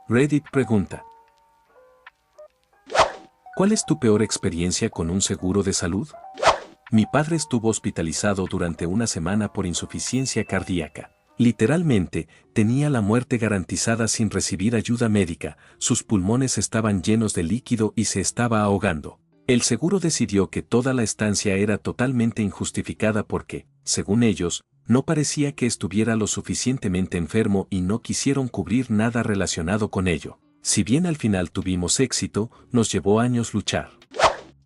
Reddit pregunta: ¿cuál es tu peor experiencia con un seguro de salud? Mi padre estuvo hospitalizado durante una semana por insuficiencia cardíaca. Literalmente, tenía la muerte garantizada sin recibir ayuda médica, sus pulmones estaban llenos de líquido y se estaba ahogando. El seguro decidió que toda la estancia era totalmente injustificada porque, según ellos, no parecía que estuviera lo suficientemente enfermo y no quisieron cubrir nada relacionado con ello. Si bien al final tuvimos éxito, nos llevó años luchar.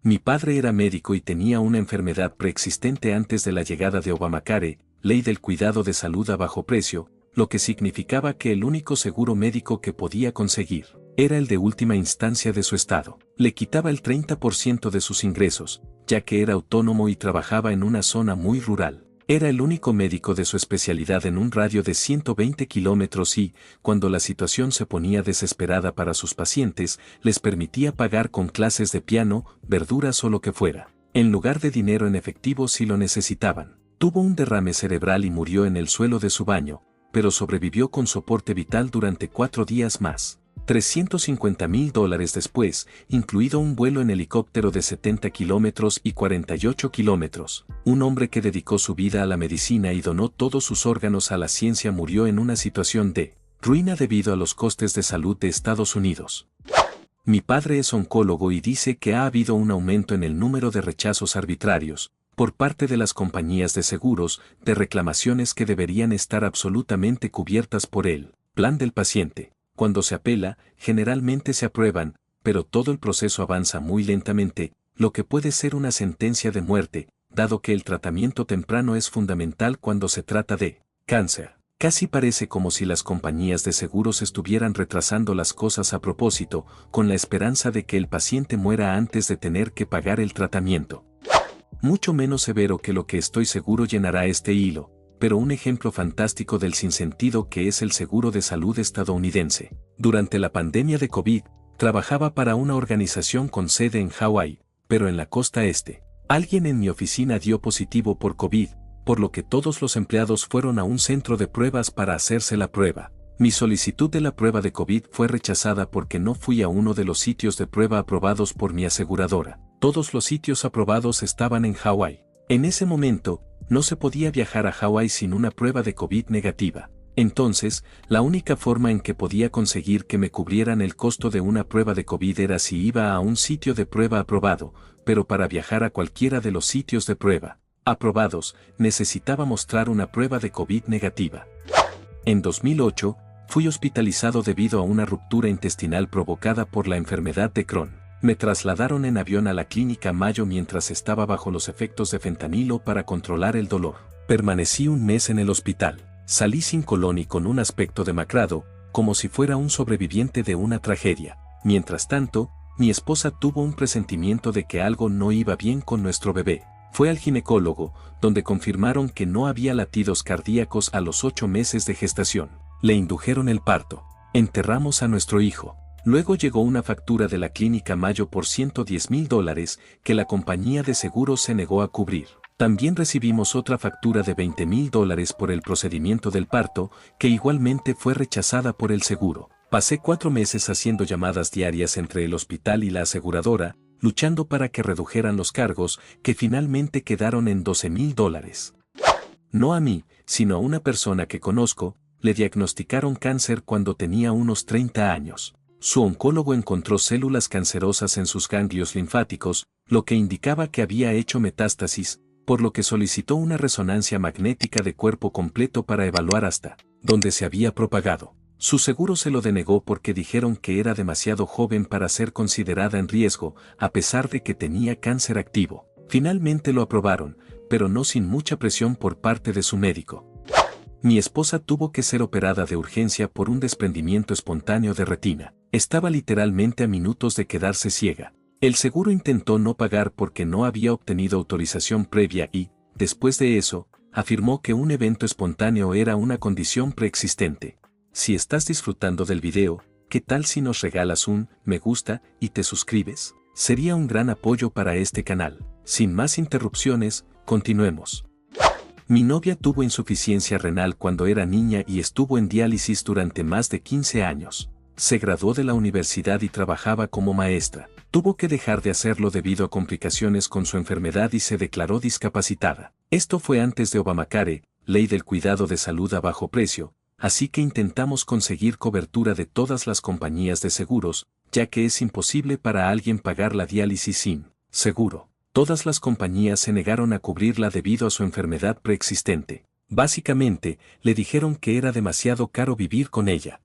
Mi padre era médico y tenía una enfermedad preexistente antes de la llegada de Obamacare, ley del cuidado de salud a bajo precio, lo que significaba que el único seguro médico que podía conseguir era el de última instancia de su estado. Le quitaba el 30% de sus ingresos, ya que era autónomo y trabajaba en una zona muy rural. Era el único médico de su especialidad en un radio de 120 kilómetros y, cuando la situación se ponía desesperada para sus pacientes, les permitía pagar con clases de piano, verduras o lo que fuera, en lugar de dinero en efectivo si lo necesitaban. Tuvo un derrame cerebral y murió en el suelo de su baño, pero sobrevivió con soporte vital durante 4 días más. $350,000 después, incluido un vuelo en helicóptero de 70 kilómetros y 48 kilómetros. Un hombre que dedicó su vida a la medicina y donó todos sus órganos a la ciencia murió en una situación de ruina debido a los costes de salud de Estados Unidos. Mi padre es oncólogo y dice que ha habido un aumento en el número de rechazos arbitrarios, por parte de las compañías de seguros, de reclamaciones que deberían estar absolutamente cubiertas por el plan del paciente. Cuando se apela, generalmente se aprueban, pero todo el proceso avanza muy lentamente, lo que puede ser una sentencia de muerte, dado que el tratamiento temprano es fundamental cuando se trata de cáncer. Casi parece como si las compañías de seguros estuvieran retrasando las cosas a propósito, con la esperanza de que el paciente muera antes de tener que pagar el tratamiento. Mucho menos severo que lo que estoy seguro llenará este hilo, pero un ejemplo fantástico del sinsentido que es el seguro de salud estadounidense. Durante la pandemia de COVID, trabajaba para una organización con sede en Hawái, pero en la costa este. Alguien en mi oficina dio positivo por COVID, por lo que todos los empleados fueron a un centro de pruebas para hacerse la prueba. Mi solicitud de la prueba de COVID fue rechazada porque no fui a uno de los sitios de prueba aprobados por mi aseguradora. Todos los sitios aprobados estaban en Hawái. En ese momento, no se podía viajar a Hawái sin una prueba de COVID negativa. Entonces, la única forma en que podía conseguir que me cubrieran el costo de una prueba de COVID era si iba a un sitio de prueba aprobado, pero para viajar a cualquiera de los sitios de prueba aprobados, necesitaba mostrar una prueba de COVID negativa. En 2008, fui hospitalizado debido a una ruptura intestinal provocada por la enfermedad de Crohn. Me trasladaron en avión a la clínica Mayo mientras estaba bajo los efectos de fentanilo para controlar el dolor. Permanecí un mes en el hospital. Salí sin colon y con un aspecto demacrado, como si fuera un sobreviviente de una tragedia. Mientras tanto, mi esposa tuvo un presentimiento de que algo no iba bien con nuestro bebé. Fue al ginecólogo, donde confirmaron que no había latidos cardíacos a los 8 meses de gestación. Le indujeron el parto. Enterramos a nuestro hijo. Luego llegó una factura de la clínica Mayo por $110,000 que la compañía de seguros se negó a cubrir. También recibimos otra factura de $20,000 por el procedimiento del parto, que igualmente fue rechazada por el seguro. Pasé 4 meses haciendo llamadas diarias entre el hospital y la aseguradora, luchando para que redujeran los cargos, que finalmente quedaron en $12,000. No a mí, sino a una persona que conozco, le diagnosticaron cáncer cuando tenía unos 30 años. Su oncólogo encontró células cancerosas en sus ganglios linfáticos, lo que indicaba que había hecho metástasis, por lo que solicitó una resonancia magnética de cuerpo completo para evaluar hasta dónde se había propagado. Su seguro se lo denegó porque dijeron que era demasiado joven para ser considerada en riesgo, a pesar de que tenía cáncer activo. Finalmente lo aprobaron, pero no sin mucha presión por parte de su médico. Mi esposa tuvo que ser operada de urgencia por un desprendimiento espontáneo de retina. Estaba literalmente a minutos de quedarse ciega. El seguro intentó no pagar porque no había obtenido autorización previa y, después de eso, afirmó que un evento espontáneo era una condición preexistente. Si estás disfrutando del video, ¿qué tal si nos regalas un me gusta y te suscribes? Sería un gran apoyo para este canal. Sin más interrupciones, continuemos. Mi novia tuvo insuficiencia renal cuando era niña y estuvo en diálisis durante más de 15 años. Se graduó de la universidad y trabajaba como maestra. Tuvo que dejar de hacerlo debido a complicaciones con su enfermedad y se declaró discapacitada. Esto fue antes de Obamacare, ley del cuidado de salud a bajo precio, así que intentamos conseguir cobertura de todas las compañías de seguros, ya que es imposible para alguien pagar la diálisis sin seguro. Todas las compañías se negaron a cubrirla debido a su enfermedad preexistente. Básicamente, le dijeron que era demasiado caro vivir con ella.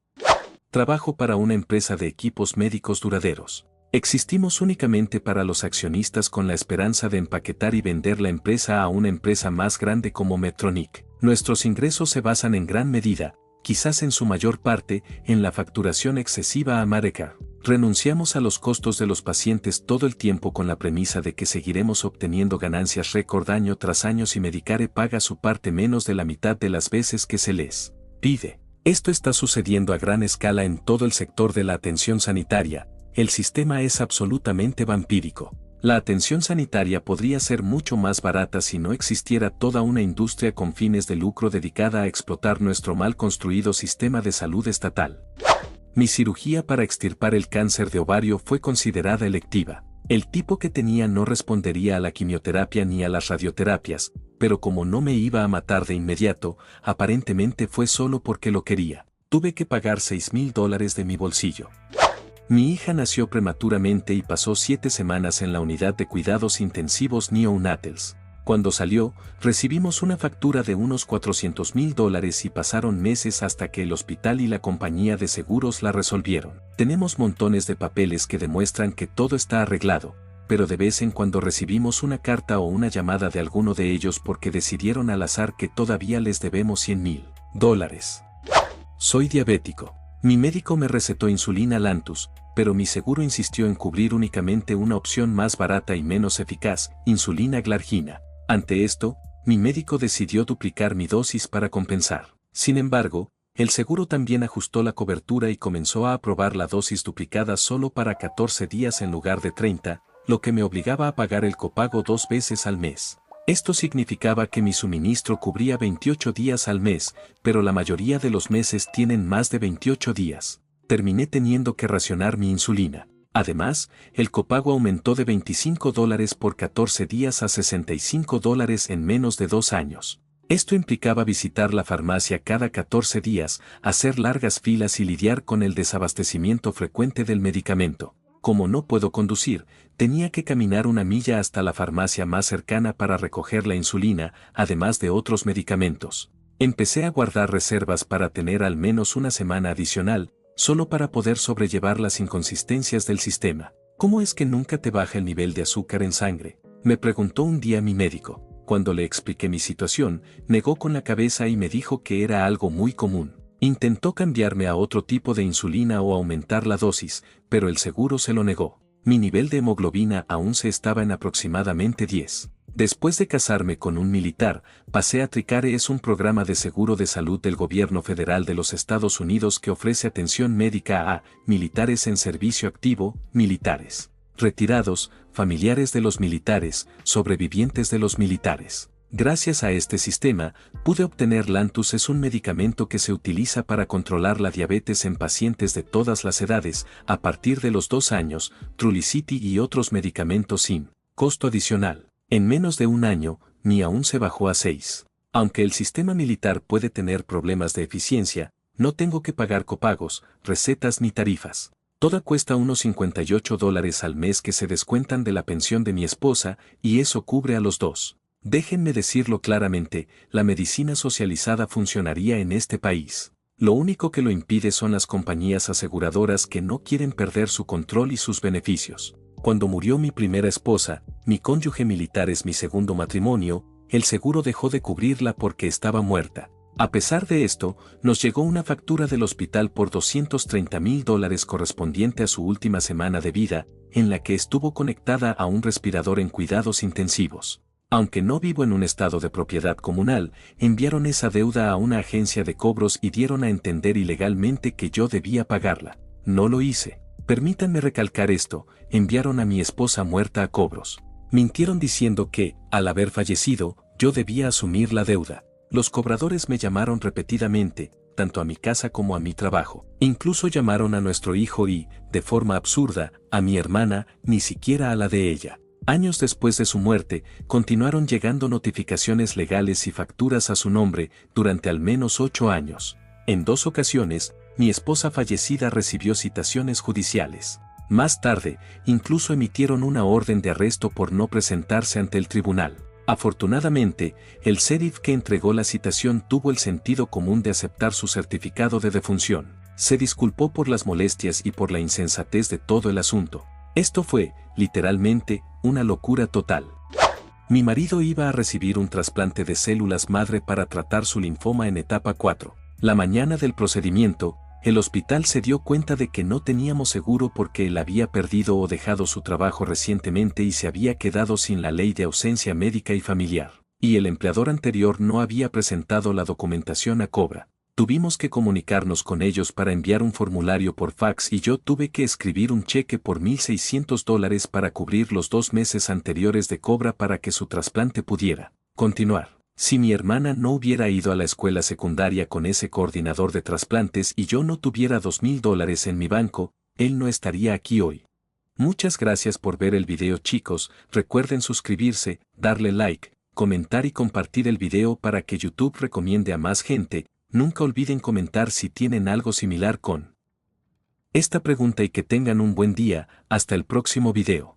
Trabajo para una empresa de equipos médicos duraderos. Existimos únicamente para los accionistas con la esperanza de empaquetar y vender la empresa a una empresa más grande como Medtronic. Nuestros ingresos se basan en gran medida, quizás en su mayor parte, en la facturación excesiva a Medicare. Renunciamos a los costos de los pacientes todo el tiempo con la premisa de que seguiremos obteniendo ganancias récord año tras año si Medicare paga su parte menos de la mitad de las veces que se les pide. Esto está sucediendo a gran escala en todo el sector de la atención sanitaria. El sistema es absolutamente vampírico. La atención sanitaria podría ser mucho más barata si no existiera toda una industria con fines de lucro dedicada a explotar nuestro mal construido sistema de salud estatal. Mi cirugía para extirpar el cáncer de ovario fue considerada electiva. El tipo que tenía no respondería a la quimioterapia ni a las radioterapias, pero como no me iba a matar de inmediato, aparentemente fue solo porque lo quería. Tuve que pagar $6,000 de mi bolsillo. Mi hija nació prematuramente y pasó 7 semanas en la unidad de cuidados intensivos neonatals. Cuando salió, recibimos una factura de unos $400,000 y pasaron meses hasta que el hospital y la compañía de seguros la resolvieron. Tenemos montones de papeles que demuestran que todo está arreglado, pero de vez en cuando recibimos una carta o una llamada de alguno de ellos porque decidieron al azar que todavía les debemos $100,000. Soy diabético. Mi médico me recetó insulina Lantus, pero mi seguro insistió en cubrir únicamente una opción más barata y menos eficaz, insulina Glargina. Ante esto, mi médico decidió duplicar mi dosis para compensar. Sin embargo, el seguro también ajustó la cobertura y comenzó a aprobar la dosis duplicada solo para 14 días en lugar de 30, lo que me obligaba a pagar el copago 2 veces al mes. Esto significaba que mi suministro cubría 28 días al mes, pero la mayoría de los meses tienen más de 28 días. Terminé teniendo que racionar mi insulina. Además, el copago aumentó de $25 por 14 días a $65 en menos de 2 años. Esto implicaba visitar la farmacia cada 14 días, hacer largas filas y lidiar con el desabastecimiento frecuente del medicamento. Como no puedo conducir, tenía que caminar 1 milla hasta la farmacia más cercana para recoger la insulina, además de otros medicamentos. Empecé a guardar reservas para tener al menos una semana adicional, solo para poder sobrellevar las inconsistencias del sistema. ¿Cómo es que nunca te baja el nivel de azúcar en sangre?, me preguntó un día mi médico. Cuando le expliqué mi situación, negó con la cabeza y me dijo que era algo muy común. Intentó cambiarme a otro tipo de insulina o aumentar la dosis, pero el seguro se lo negó. Mi nivel de hemoglobina aún se estaba en aproximadamente 10. Después de casarme con un militar, pasé a TRICARE. Es un programa de seguro de salud del gobierno federal de los Estados Unidos que ofrece atención médica a militares en servicio activo, militares retirados, familiares de los militares, sobrevivientes de los militares. Gracias a este sistema, pude obtener Lantus. Es un medicamento que se utiliza para controlar la diabetes en pacientes de todas las edades, a partir de los 2 años, Trulicity y otros medicamentos sin costo adicional. En menos de 1 año, ni aún se bajó a 6. Aunque el sistema militar puede tener problemas de eficiencia, no tengo que pagar copagos, recetas ni tarifas. Toda cuesta unos $58 al mes que se descuentan de la pensión de mi esposa, y eso cubre a los 2. Déjenme decirlo claramente, la medicina socializada funcionaría en este país. Lo único que lo impide son las compañías aseguradoras que no quieren perder su control y sus beneficios. Cuando murió mi primera esposa, mi cónyuge militar es mi segundo matrimonio, el seguro dejó de cubrirla porque estaba muerta. A pesar de esto, nos llegó una factura del hospital por $230,000 correspondiente a su última semana de vida, en la que estuvo conectada a un respirador en cuidados intensivos. Aunque no vivo en un estado de propiedad comunal, enviaron esa deuda a una agencia de cobros y dieron a entender ilegalmente que yo debía pagarla. No lo hice. Permítanme recalcar esto, enviaron a mi esposa muerta a cobros. Mintieron diciendo que, al haber fallecido, yo debía asumir la deuda. Los cobradores me llamaron repetidamente, tanto a mi casa como a mi trabajo. Incluso llamaron a nuestro hijo y, de forma absurda, a mi hermana, ni siquiera a la de ella. Años después de su muerte, continuaron llegando notificaciones legales y facturas a su nombre durante al menos 8 años. En 2 ocasiones, mi esposa fallecida recibió citaciones judiciales. Más tarde, incluso emitieron una orden de arresto por no presentarse ante el tribunal. Afortunadamente, el sheriff que entregó la citación tuvo el sentido común de aceptar su certificado de defunción. Se disculpó por las molestias y por la insensatez de todo el asunto. Esto fue, literalmente, una locura total. Mi marido iba a recibir un trasplante de células madre para tratar su linfoma en etapa 4. La mañana del procedimiento, el hospital se dio cuenta de que no teníamos seguro porque él había perdido o dejado su trabajo recientemente y se había quedado sin la ley de ausencia médica y familiar. Y el empleador anterior no había presentado la documentación a Cobra. Tuvimos que comunicarnos con ellos para enviar un formulario por fax y yo tuve que escribir un cheque por $1,600 para cubrir los 2 meses anteriores de Cobra para que su trasplante pudiera continuar. Si mi hermana no hubiera ido a la escuela secundaria con ese coordinador de trasplantes y yo no tuviera $2,000 en mi banco, él no estaría aquí hoy. Muchas gracias por ver el video, chicos. Recuerden suscribirse, darle like, comentar y compartir el video para que YouTube recomiende a más gente. Nunca olviden comentar si tienen algo similar con esta pregunta y que tengan un buen día. Hasta el próximo video.